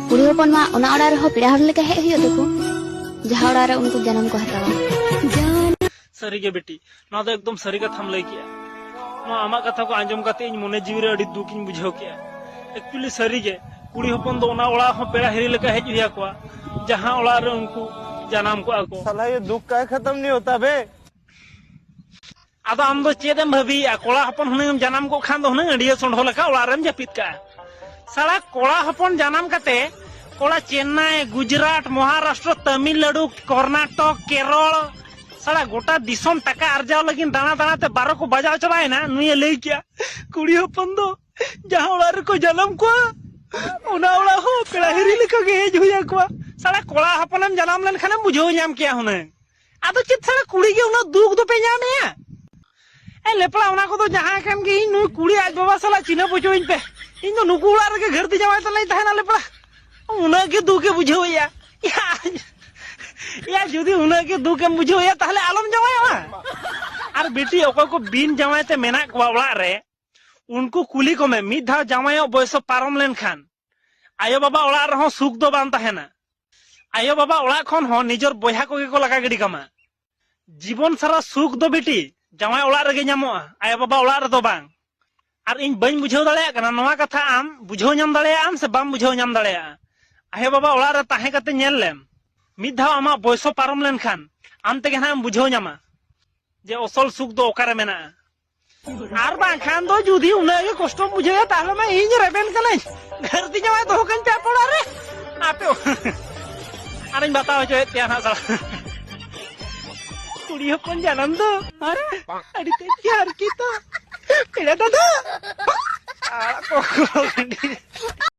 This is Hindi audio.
कुड़ी हपन मा ओना ओड़ा रहो पेड़ा हड़ लेका हेज हुयो देखो जहां ओड़ा रे उनको जन्म को हतावा सरी गे बेटी ना तो एकदम सरी कथा लई किया ना आमा कथा को आंजम काते इन मने जीवी रे अडी दुख इन बुझाव किया एक्चुअली सरी गे कुड़ी हपन दो ओना ओड़ा हो पेड़ा हेरी लेका हेज हुया को जहां ओड़ा रे उनको जन्म को आको साला ये दुख का खत्म नहीं होता बे। आदो आम दो चेदम भाभी कोड़ा हपन हुने जन्म को खान दो हुने अडिया सोंढो लेका ओड़ा रेम जपित का साला कोड़ा हपन जन्म काते कोड़ा चेन्नई गुजरात महाराष्ट्र तमिलनाडु कर्नाटक केरल साला गोटा दिसम टका अर्जाव लगिन दाना दाना ते 12 को बजाव चलाए ना नुए लई किया कुड़ी हपन दो जहां ओड़ा रे को जन्म को ओना ओड़ा हो पेड़ा हेरी लेका गे हेज हुया को साला कोड़ा हपनम जन्म लेन खाने बुझो नाम किया हुने आदो चित साला कुड़ी के उना दुख दो पे नामे ए लेपड़ा उना को तो जहां कान के नु कुड़ी आज बाबा साला चिना पुछो इन पे इन तो नुकु ओड़ा रे घर ती जावे तो नहीं तहना लेपड़ा उना के दुख के बुझो या जुदी उना के दुख के बुझो या ताहले आलम जावे और बेटी ओको को बिन जावे ते मेना को ओड़ा रे उनको कुली को में मिद धा जावे बयस पारम लेन खान आयो बाबा ओड़ा रहो सुख दो बान तहना आयो बाबा ओड़ा खन हो निजर बया को लगा गिडी कमा जीवन सारा सुख दो बेटी जावाई ओड़ा रे नामोआ आयो बाबा ओड़ा रे दो बांग और इन बन बुझाव दाड़ेया कना नोआ कथा आम बुझाव नाम दाड़ेया आम से बाम बुझाव नाम दाड़ेया आयो बाबा ओड़ा रे ताहे कते नेल लेम मिद धाव आमा बयस पारम लेन खान आम तेगे ना बुझाव नामा जे असल सुख दो ओकारे मेना आर बा खान दो जुदी उना के कष्ट बुझाया ताहले मा इन रेबेन कने घर ती जावाई तो कन पे पड़ा रे आपे अरे बताओ जो त्या ना साला कुड़ी हपन जानम दो अरे अड़ी ते प्यार की तो पेड़ा दादा आ को